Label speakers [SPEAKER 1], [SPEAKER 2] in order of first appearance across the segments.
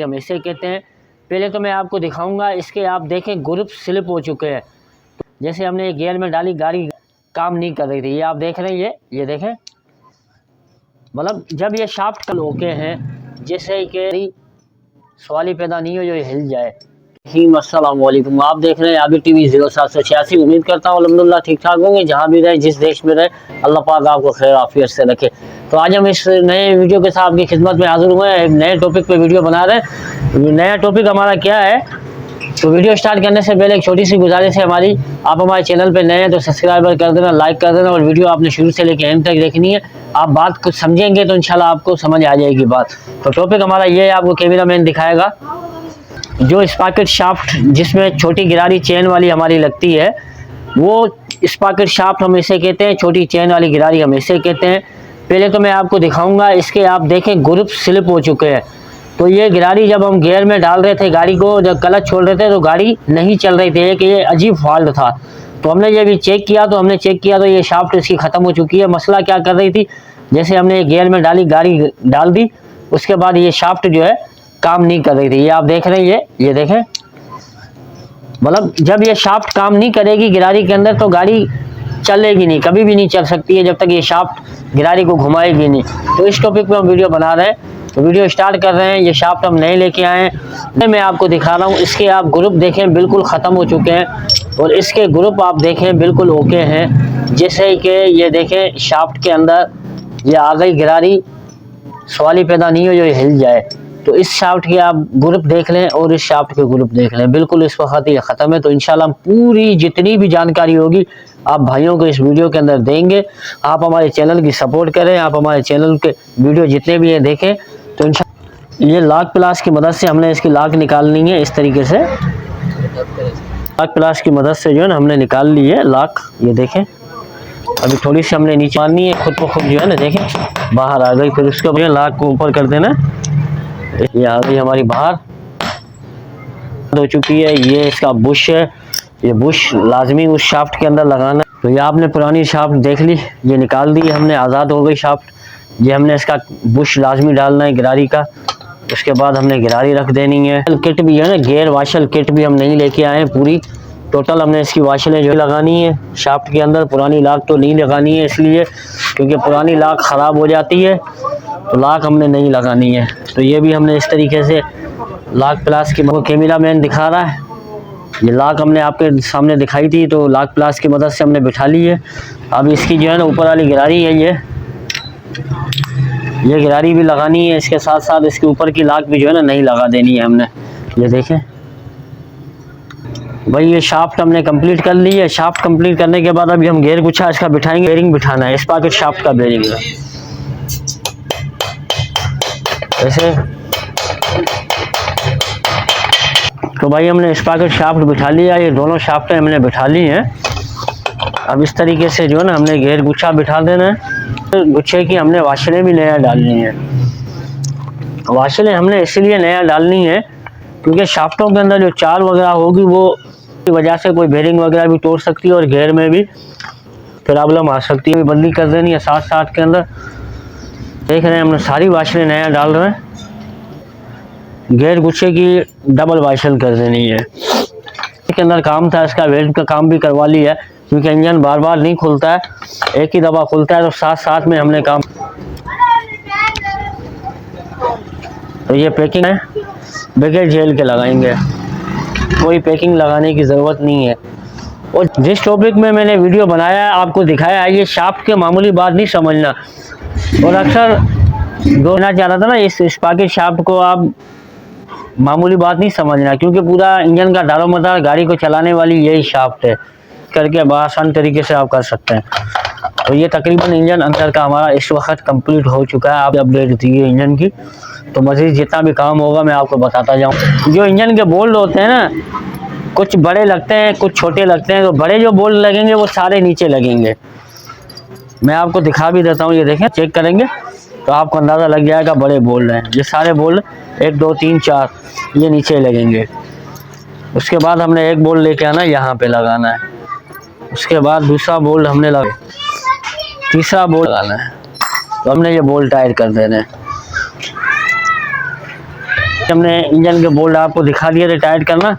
[SPEAKER 1] हम इसे कहते हैं। पहले तो मैं आपको दिखाऊंगा, इसके आप देखें ग्रुप स्लिप हो चुके हैं। जैसे हमने गियर में डाली, गाड़ी काम नहीं कर रही थी, ये आप देख रहे हैं, ये देखें, मतलब जब ये शाफ्ट कल ओके हैं, जैसे कि सवाल ही पैदा नहीं हो जो ये हिल जाए। अस्सलाम वालेकुम, आप देख रहे हैं आबिद टीवी 0786। उम्मीद करता हूँ अल्हम्दुलिल्लाह ठीक ठाक होंगे, जहाँ भी रहे, जिस देश में रहे, अल्लाह पाक आपको खैर आफियत से रखे। तो आज हम इस नए वीडियो के साथ आपकी खिदमत में हाजिर हुए हैं, एक नए टॉपिक पे वीडियो बना रहे हैं। नया टॉपिक हमारा क्या है, तो वीडियो स्टार्ट करने से पहले एक छोटी सी गुजारिश है हमारी, आप हमारे चैनल पे नए हैं तो सब्सक्राइब कर देना, लाइक कर देना, और वीडियो आपने शुरू से लेकर एंड तक देखनी है। आप बात कुछ समझेंगे तो इंशाल्लाह आपको समझ आ जाएगी बात। तो टॉपिक हमारा ये है, आपको कैमरा मैन दिखाएगा, जो स्पॉकेट शाफ्ट जिसमें छोटी गिरारी चेन वाली हमारी लगती है, वो स्पॉकेट शाफ्ट हम इसे कहते हैं, छोटी चेन वाली गिरारी हम इसे कहते हैं। पहले तो मैं आपको दिखाऊंगा, इसके आप देखें ग्रुप स्लिप हो चुके हैं। तो ये गिरारी जब हम गियर में डाल रहे थे गाड़ी को, जब क्लच छोड़ रहे थे तो गाड़ी नहीं चल रही थी, कि ये अजीब फॉल्ट था। तो हमने ये भी चेक किया, तो ये शाफ्ट इसकी ख़त्म हो चुकी है। मसला क्या कर रही थी, जैसे हमने गियर में डाली, गाड़ी डाल दी, उसके बाद ये शाफ्ट जो है काम नहीं कर रही थी। ये आप देख रहे हैं, ये देखें, मतलब जब ये शाफ्ट काम नहीं करेगी गिरारी के अंदर तो गाड़ी चलेगी नहीं, कभी भी नहीं चल सकती है जब तक ये शाफ्ट गिरारी को घुमाएगी नहीं। तो इस टॉपिक पे हम वीडियो बना रहे हैं, तो वीडियो स्टार्ट कर रहे हैं। ये शाफ्ट हम नए लेके आए हैं, मैं आपको दिखा रहा हूँ। इसके आप ग्रुप देखें बिल्कुल ख़त्म हो चुके हैं, और इसके ग्रुप आप देखें बिल्कुल ओके हैं। जैसे कि ये देखें शाफ्ट के अंदर ये आ गई गिरारी, सवाल ही पैदा नहीं हो जो ये हिल जाए। तो इस शाफ्ट के आप ग्रुप देख लें और इस शाफ्ट के ग्रुप देख लें, बिल्कुल इस वक्त ये ख़त्म है। तो इंशाल्लाह हम पूरी जितनी भी जानकारी होगी आप भाइयों को इस वीडियो के अंदर देंगे। आप हमारे चैनल की सपोर्ट करें, आप हमारे चैनल के वीडियो जितने भी हैं देखें। तो इंशाल्लाह ये लॉक प्लास की मदद से हमने इसकी लॉक निकालनी है, इस तरीके से लॉक प्लास की मदद से जो है ना हमने निकाल ली है लॉक। ये देखें, अभी थोड़ी सी हमने नीचे मारनी है, खुद को खुद जो है ना देखें बाहर आ गई। फिर उसके बाद लॉक को ऊपर कर देना, ये आ गई हमारी बाहर हो चुकी है। ये इसका बुश है, ये बुश लाजमी उस शाफ्ट के अंदर लगाना। तो ये आपने पुरानी शाफ्ट देख ली, ये निकाल दी हमने, आज़ाद हो गई शाफ्ट। ये हमने इसका बुश लाजमी डालना है गिरारी का। उसके बाद हमने गिरारी रख देनी है। किट भी है ना, गियर वाशल किट भी हम नहीं लेके आए हैं पूरी, टोटल हमने इसकी वाशलें जो लगानी है शाफ्ट के अंदर। पुरानी लॉक तो नहीं लगानी है, इसलिए क्योंकि पुरानी लॉक ख़राब हो जाती है, तो लॉक हमने नहीं लगानी है। तो ये भी हमने इस तरीके से लॉक प्लास की, कैमरा मैन दिखा रहा है, ये लॉक हमने आपके सामने दिखाई थी, तो लॉक प्लास की मदद से हमने बिठा ली है। अब इसकी जो है ना ऊपर वाली गिरारी है, ये गिरारी भी लगानी है, इसके साथ साथ इसके ऊपर की लॉक भी जो है ना नहीं लगा देनी है हमने। ये देखें भाई, ये शाफ्ट हमने कंप्लीट कर ली है। शाफ्ट कंप्लीट करने के बाद अभी हम गियर गुच्छा इसका बिठाएंगे। बेरिंग बिठाना है, स्पॉकेट शाफ्ट का बेरिंग है ऐसे। तो भाई हमने स्पॉकेट शाफ्ट बिठा लिया, ये दोनों शाफ्टें हमने बिठा ली हैं। अब इस तरीके से जो है ना हमने गियर गुच्छा बिठा देना है। गुच्छे की हमने वाशलें भी नया डालनी है। वाशलें हमने इसलिए नया डालनी है क्योंकि शाफ्टों के अंदर जो चाल वगैरह होगी वो की वजह से कोई बेरिंग वगैरह भी तोड़ सकती है, और गियर में भी प्रॉब्लम आ सकती है, बदली कर देनी है साथ साथ के अंदर। देख रहे हैं हमने सारी वाशलें नया डाल रहे हैं। गियर गुच्छे की डबल वाशल कर देनी है। इसके अंदर काम था, इसका वेल्ड का काम भी करवा लिया है, क्योंकि इंजन बार बार नहीं खुलता है, एक ही दफ़ा खुलता है, तो साथ साथ में हमने काम। तो ये पैकिंग है, बगैर जेल के लगाएंगे, कोई पैकिंग लगाने की ज़रूरत नहीं है। और जिस टॉपिक में मैंने वीडियो बनाया है, आपको दिखाया है, ये शाफ्ट के मामूली बात नहीं समझना। और अक्सर दोहराना चाह रहा था ना, इस स्पॉकेट शाफ्ट को आप मामूली बात नहीं समझना, क्योंकि पूरा इंजन का दारोमदार गाड़ी को चलाने वाली यही शाफ्ट है, करके आसान तरीके से आप कर सकते हैं। तो ये तकरीबन इंजन अंदर का हमारा इस वक्त कंप्लीट हो चुका है। आप अपडेट दिए इंजन की, तो मज़ीद जितना भी काम होगा मैं आपको बताता जाऊँ। जो इंजन के बोल्ट होते हैं ना, कुछ बड़े लगते हैं कुछ छोटे लगते हैं, तो बड़े जो बोल्ट लगेंगे वो सारे नीचे लगेंगे। मैं आपको दिखा भी देता हूँ, ये देखें, चेक करेंगे तो आपको अंदाज़ा लग जाएगा बड़े बोल्ट हैं। ये सारे बोल्ट 1 2 3 4 ये नीचे लगेंगे। उसके बाद हमने एक बोल्ट लेके आना, यहाँ पे लगाना है। उसके बाद दूसरा बोल्ट हमने लगा, तीसरा बोल्ट लगाना है। तो हमने ये बोल्ट टाइट कर देने हैं। हमने इंजन के बोल्ट आपको दिखा दिए थे टाइट करना,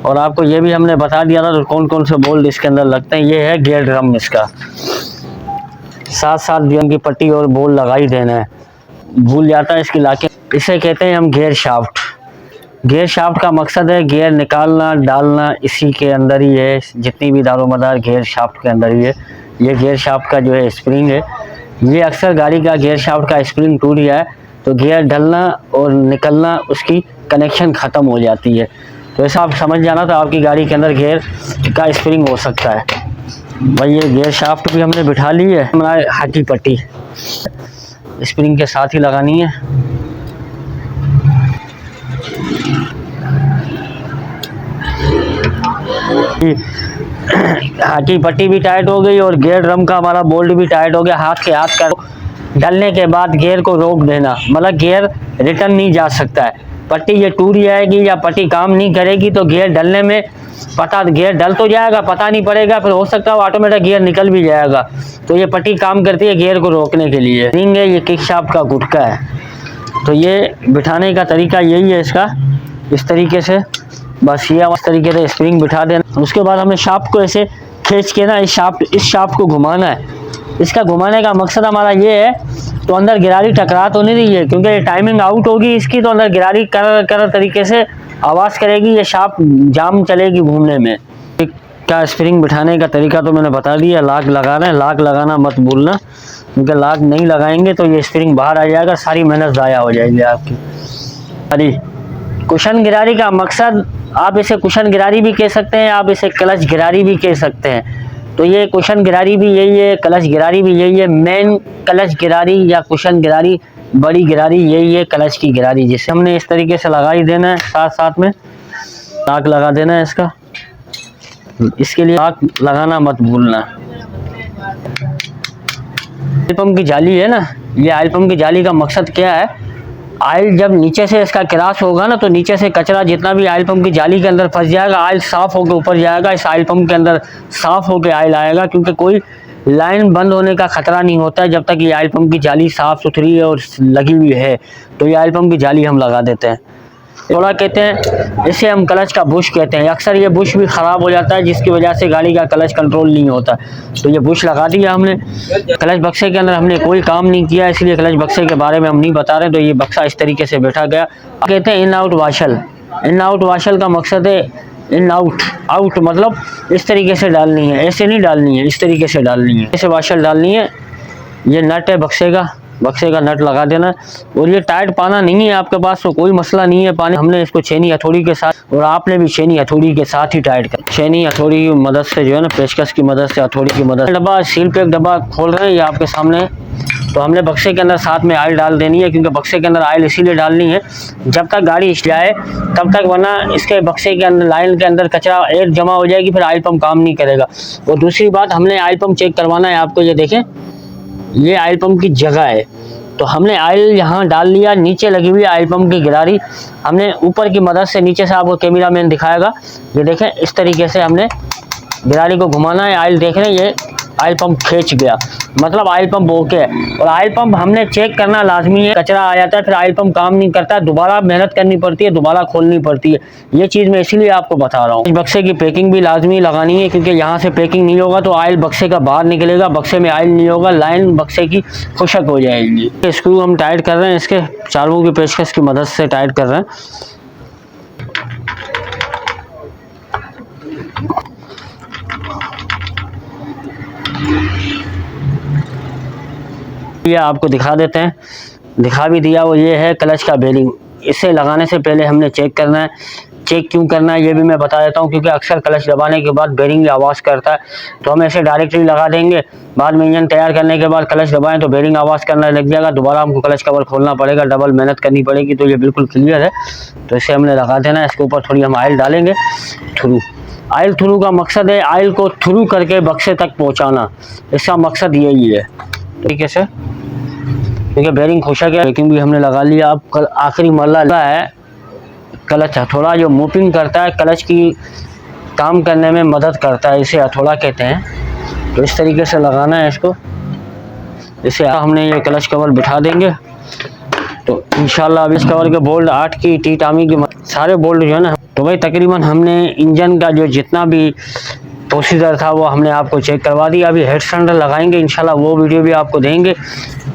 [SPEAKER 1] और आपको ये भी हमने बता दिया था तो कौन कौन से बोल्ट इसके अंदर लगते हैं। ये है गियर ड्रम, इसका 7-7 गियर की पट्टी और बोल्ट लगा ही देना है, भूल जाता है इसकी लाके। इसे कहते हैं हम गियर शाफ्ट। गियर शाफ्ट का मकसद है गियर निकालना डालना, इसी के अंदर ही है, जितनी भी दारोमदार गियर शाफ्ट के अंदर ही है। ये गियर शाफ्ट का जो है स्प्रिंग है, ये अक्सर गाड़ी का गियर शाफ्ट का स्प्रिंग टूट गया है तो गियर ढलना और निकलना, उसकी कनेक्शन ख़त्म हो जाती है। तो ऐसा आप समझ जाना तो आपकी गाड़ी के अंदर गियर का स्प्रिंग हो सकता है। भाई ये गियर शाफ्ट भी हमने बिठा ली है। हमारा हाथी पट्टी स्प्रिंग के साथ ही लगानी है। हाथी पट्टी भी टाइट हो गई और गियर ड्रम का हमारा बोल्ट भी टाइट हो गया। हाथ के हाथ कर डालने के बाद गियर को रोक देना, मतलब गियर रिटर्न नहीं जा सकता है। पट्टी ये टूट जाएगी या पट्टी काम नहीं करेगी तो गियर डलने में गियर डल तो जाएगा, पता नहीं पड़ेगा, फिर हो सकता है ऑटोमेटिक गियर निकल भी जाएगा। तो ये पट्टी काम करती है गियर को रोकने के लिए। रिंग है, ये किक शाफ्ट का गुटका है। तो ये बिठाने का तरीका यही है इसका, इस तरीके से, बस ये इस तरीके से स्प्रिंग बिठा देना। उसके बाद हमें शाफ्ट को ऐसे खींच के ना इस शाफ्ट को घुमाना है। इसका घुमाने का मकसद हमारा ये है तो अंदर गिरारी टकरा तो नहीं रही है, क्योंकि टाइमिंग आउट होगी इसकी तो अंदर गिरारी कर तरीके से आवाज़ करेगी, ये शाफ्ट जाम चलेगी घूमने में। क्या स्प्रिंग बिठाने का तरीका तो मैंने बता दिया। लॉक लगाना है, लॉक लगाना मत भूलना, क्योंकि लॉक नहीं लगाएंगे तो ये स्प्रिंग बाहर आ जाएगा, सारी मेहनत ज़ाया हो जाएगी आपकी। अरे कुशन गिरारी का मकसद, आप इसे कुशन गिरारी भी कह सकते हैं, आप इसे क्लच गिरारी भी कह सकते हैं। तो ये कुशन गिरारी भी यही है, क्लच गिरारी भी यही है। मेन क्लच गिरारी या कुशन गिरारी, बड़ी गिरारी यही है क्लच की गिरारी, जिसे हमने इस तरीके से लगा ही देना है। साथ साथ में लॉक लगा देना है इसका, इसके लिए लॉक लगाना मत भूलना। ऑयल पंप की जाली है ना, ये ऑयल पंप की जाली का मकसद क्या है, ऑयल जब नीचे से इसका क्रॉस होगा ना तो नीचे से कचरा जितना भी ऑयल पंप की जाली के अंदर फंस जाएगा, ऑयल साफ़ होकर ऊपर जाएगा, इस ऑयल पंप के अंदर साफ़ होकर ऑयल आएगा। क्योंकि कोई लाइन बंद होने का खतरा नहीं होता है जब तक ये ऑयल पंप की जाली साफ़ सुथरी है और लगी हुई है। तो ये ऑयल पंप की जाली हम लगा देते हैं। थोड़ा कहते हैं, इसे हम क्लच का बुश कहते हैं। अक्सर ये बुश भी ख़राब हो जाता है जिसकी वजह से गाड़ी का क्लच कंट्रोल नहीं होता। तो ये बुश लगा दिया हमने। क्लच बक्से के अंदर हमने कोई काम नहीं किया, इसलिए क्लच बक्से के बारे में हम नहीं बता रहे। तो ये बक्सा इस तरीके से बैठा गया। कहते हैं इन आउट वाशल। इन आउट वाशल का मकसद है इन आउट मतलब इस तरीके से डालनी है, ऐसे नहीं डालनी है, इस तरीके से डालनी है, ऐसे वाशल डालनी है। ये नट है बक्से का नट लगा देना। और ये टाइट पाना नहीं है आपके पास तो कोई मसला नहीं है पानी, हमने इसको छेनी हथौड़ी के साथ, और आपने भी छेनी हथौड़ी के साथ ही टाइट कर, छेनी हथौड़ी की मदद से जो है ना, पेचकस की मदद से, हथौड़ी की मदद से। डब्बा सील पैक डब्बा खोल रहे हैं ये आपके सामने। तो हमने बक्से के अंदर साथ में ऑयल डाल देनी है, क्योंकि बक्से के अंदर ऑयल इसीलिए डालनी है जब तक गाड़ी जाए तब तक, वरना इसके बक्से के अंदर लाइन के अंदर कचरा एयर जमा हो जाएगी, फिर ऑयल पंप काम नहीं करेगा। और दूसरी बात, हमने ऑयल पंप चेक करवाना है आपको। ये देखें, ये ऑयल पंप की जगह है। तो हमने ऑयल यहाँ डाल लिया, नीचे लगी हुई ऑयल पंप की गिरारी हमने ऊपर की मदद से, नीचे से आपको कैमरा मैन दिखाएगा, ये देखें इस तरीके से हमने गिरारी को घुमाना है। ऑयल देख रहे हैं, ये ऑयल पंप खींच गया, मतलब ऑयल पंप ओके है। और ऑयल पंप हमने चेक करना लाजमी है, कचरा आ जाता है फिर ऑयल पंप काम नहीं करता, दोबारा मेहनत करनी पड़ती है, दोबारा खोलनी पड़ती है। ये चीज़ मैं इसीलिए आपको बता रहा हूँ। इस बक्से की पैकिंग भी लाजमी लगानी है, क्योंकि यहाँ से पैकिंग नहीं होगा तो ऑयल बक्से का बाहर निकलेगा, बक्से में ऑयल नहीं होगा, लाइन बक्से की खुशक हो जाएगी। स्क्रू हम टाइट कर रहे हैं, इसके चारों की पेचकस की मदद से टाइट कर रहे हैं। ये आपको दिखा देते हैं, दिखा भी दिया। वो ये है क्लच का बेरिंग। इसे लगाने से पहले हमने चेक करना है। चेक क्यों करना है ये भी मैं बता देता हूँ, क्योंकि अक्सर क्लच दबाने के बाद बेरिंग आवाज़ करता है। तो हम ऐसे डायरेक्टली लगा देंगे, बाद में इंजन तैयार करने के बाद क्लच दबाएं तो बेरिंग आवाज़ करने लग जाएगा, दोबारा हमको क्लच कवर खोलना पड़ेगा, डबल मेहनत करनी पड़ेगी। तो ये बिल्कुल क्लियर है। तो इसे हमने लगा देना है। इसके ऊपर थोड़ी हम ऑयल डालेंगे थ्रू। ऑयल थ्रू का मकसद है ऑयल को थ्रू करके बक्से तक पहुँचाना, इसका मकसद यही है। ठीक है सर, क्योंकि बेरिंग खुशा गया, पैकिंग भी हमने लगा लिया। अब आखिरी मरला है क्लच हथौड़ा, जो मूविंग करता है, क्लच की काम करने में मदद करता है, इसे हथौड़ा कहते हैं। तो इस तरीके से लगाना है इसको। इसे हमने ये क्लच कवर बिठा देंगे। तो तो इंशाल्लाह अब इस कवर के बोल्ट 8 की टी टामी की सारे बोल्ट जो है ना, तो भाई तकरीबन हमने इंजन का जो जितना भी प्रोसीजर था वो हमने आपको चेक करवा दिया। अभी हेड सिलेंडर लगाएंगे इंशाल्लाह, वो वीडियो भी आपको देंगे।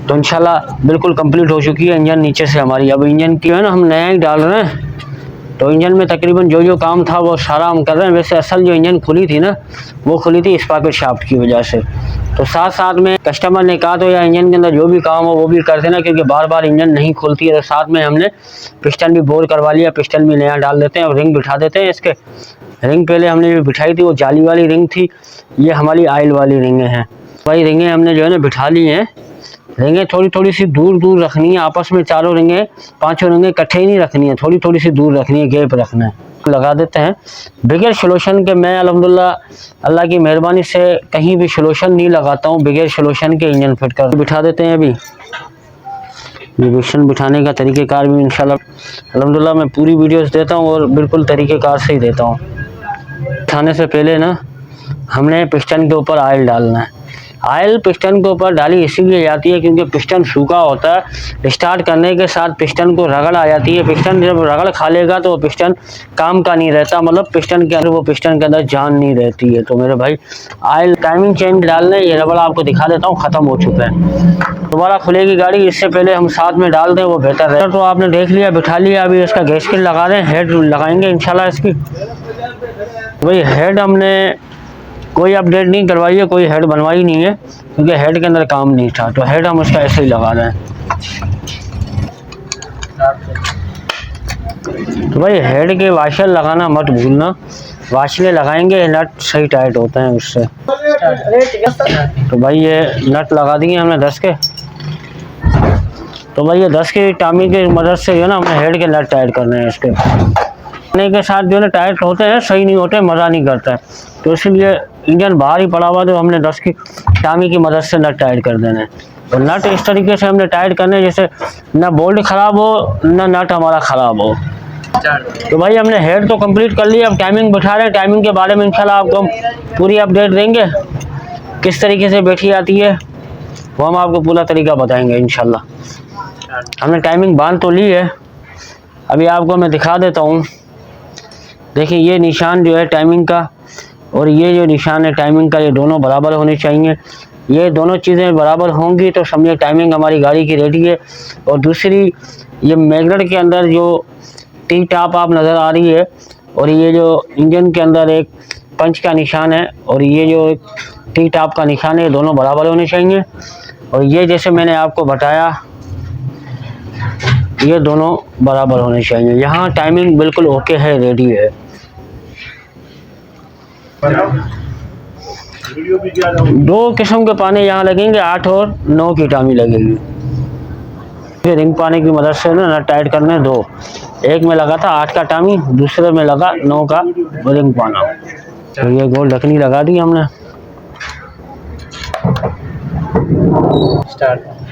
[SPEAKER 1] तो इंशाल्लाह बिल्कुल कंप्लीट हो चुकी है इंजन नीचे से हमारी। अब इंजन की है ना हम नया ही डाल रहे हैं, तो इंजन में तकरीबन जो जो काम था वो सारा हम कर रहे हैं। वैसे असल जो इंजन खुली थी ना, वो खुली थी स्पॉकेट शाफ्ट की वजह से। तो साथ साथ में कस्टमर ने कहा तो या इंजन के अंदर जो भी काम हो वो भी कर देना, क्योंकि बार बार इंजन नहीं खुलती है। तो साथ में हमने पिस्टन भी बोर करवा लिया, पिस्टन भी नया डाल देते हैं और रिंग बिठा देते हैं। इसके रिंग पहले हमने जो बिठाई थी वो जाली वाली रिंग थी, ये हमारी आयल वाली रिंगें हैं। वही रिंगें हमने जो है ना बिठा ली हैं। रिंगें थोड़ी थोड़ी सी दूर दूर रखनी है आपस में, चारों रिंगें पांचों रिंगें इकट्ठे ही नहीं रखनी है, थोड़ी थोड़ी सी दूर रखनी है, गैप रखना है। लगा देते हैं बगैर सोल्यूशन के। मैं अल्हम्दुलिल्लाह अल्लाह की मेहरबानी से कहीं भी सोल्यूशन नहीं लगाता हूँ, बगैर सोल्यूशन के इंजन फिट कर बिठा देते हैं। अभी ये मिशन बिठाने का तरीक़ेकार भी इंशाल्लाह अल्हम्दुलिल्लाह मैं पूरी वीडियोस देता हूँ और बिल्कुल तरीक़ेकार से ही देता हूँ। बिठाने से पहले ना हमने पिस्टन के ऊपर आयल डालना है। आयल पिस्टन के ऊपर डाली इसीलिए जाती है क्योंकि पिस्टन सूखा होता है। स्टार्ट करने के साथ पिस्टन को रगड़ आ जाती है। पिस्टन जब रगड़ खा लेगा तो वो पिस्टन काम का नहीं रहता, मतलब पिस्टन के अंदर वो पिस्टन के अंदर जान नहीं रहती है। तो मेरे भाई आयल टाइमिंग चेंज डालने, ये रबड़ आपको दिखा देता हूँ, ख़त्म हो चुका है। दोबारा खुलेगी गाड़ी, इससे पहले हम साथ में डाल दें वो बेहतर है। तो आपने देख लिया, बिठा लिया। अभी इसका गैसकिट लगा दें, हेड लगाएंगे इंशाल्लाह इसकी। भाई हेड हमने कोई अपडेट नहीं करवाई है, कोई हेड बनवाई नहीं है क्योंकि हेड के अंदर काम नहीं था। तो हेड हम उसका ऐसे ही लगा रहे हैं। तो भाई हेड के वाशर लगाना मत भूलना, वाशरे लगाएंगे नट सही टाइट होते हैं उससे। तो भाई ये नट लगा दिए हमने 10 के। तो भाई ये 10 की टामी की मदद से जो है ना हमने हेड के नट टाइट करने हैं। इसके के साथ जो है टाइट होते हैं, सही नहीं होते, मज़ा नहीं करता है। तो इसलिए इंजन बाहर ही पड़ा हुआ, तो हमने 10 की टामी की मदद से नट टाइट कर देने। तो नट इस तरीके से हमने टाइट करने जैसे ना बोल्ट ख़राब हो ना नट हमारा ख़राब हो। तो भाई हमने हेड तो कंप्लीट कर लिया, अब टाइमिंग बिठा रहे हैं। टाइमिंग के बारे में इंशाल्लाह आपको हम पूरी अपडेट देंगे, किस तरीके से बैठी आती है वो हम आपको पूरा तरीका बताएँगे इंशाल्लाह। हमने टाइमिंग बांध तो ली है, अभी आपको मैं दिखा देता हूँ। देखिए ये निशान जो है टाइमिंग का और ये जो निशान है टाइमिंग का, ये दोनों बराबर होने चाहिए। ये दोनों चीज़ें बराबर होंगी तो समझिए टाइमिंग हमारी गाड़ी की रेडी है। और दूसरी, ये मैग्नेट के अंदर जो टी टाप आप नज़र आ रही है और ये जो इंजन के अंदर एक पंच का निशान है और ये जो एक टी टाप का निशान है, दोनों बराबर होने चाहिए। और ये जैसे मैंने आपको बताया, ये दोनों बराबर होने चाहिए। यहाँ टाइमिंग बिल्कुल ओके है, रेडी है। दो किस्म के पाने यहाँ लगेंगे, 8 और 9 की टामी लगेगी। फिर रिंग पाने की मदद से ना नट टाइट करने दो, एक में लगा था 8 का टामी, दूसरे में लगा 9 का रिंग पाना। तो ये गोल ढकनी लगा दी हमने।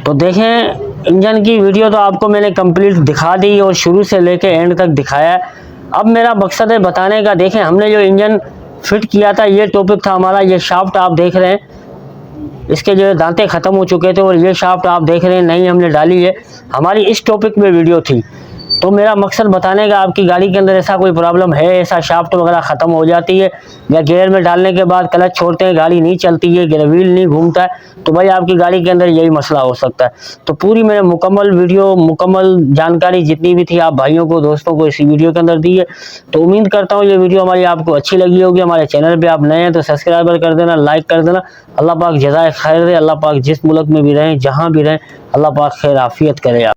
[SPEAKER 1] तो देखें इंजन की वीडियो तो आपको मैंने कंप्लीट दिखा दी और शुरू से लेके एंड तक दिखाया। अब मेरा मकसद है बताने का, देखें हमने जो इंजन फिट किया था ये टॉपिक था हमारा। ये शाफ्ट आप देख रहे हैं, इसके जो दांतें ख़त्म हो चुके थे और ये शाफ्ट आप देख रहे हैं नई हमने डाली है। हमारी इस टॉपिक में वीडियो थी, तो मेरा मकसद बताने का आपकी गाड़ी के अंदर ऐसा कोई प्रॉब्लम है, ऐसा शाफ्ट वगैरह ख़त्म हो जाती है या गियर में डालने के बाद क्लच छोड़ते हैं गाड़ी नहीं चलती है, गियर व्हील नहीं घूमता है, तो भाई आपकी गाड़ी के अंदर यही मसला हो सकता है। तो पूरी मैंने मुकम्मल वीडियो, मुकम्मल जानकारी जितनी भी थी आप भाइयों को, दोस्तों को इसी वीडियो के अंदर दी है। तो उम्मीद करता हूँ ये वीडियो हमारी आपको अच्छी लगी होगी। हमारे चैनल पर आप नए हैं तो सब्सक्राइबर कर देना, लाइक कर देना। अल्लाह पाक जज़ाए खैर दे, अल्लाह पाक जिस मुल्क में भी रहें, जहाँ भी रहें, अल्लाह पाक खैर आफियत करे।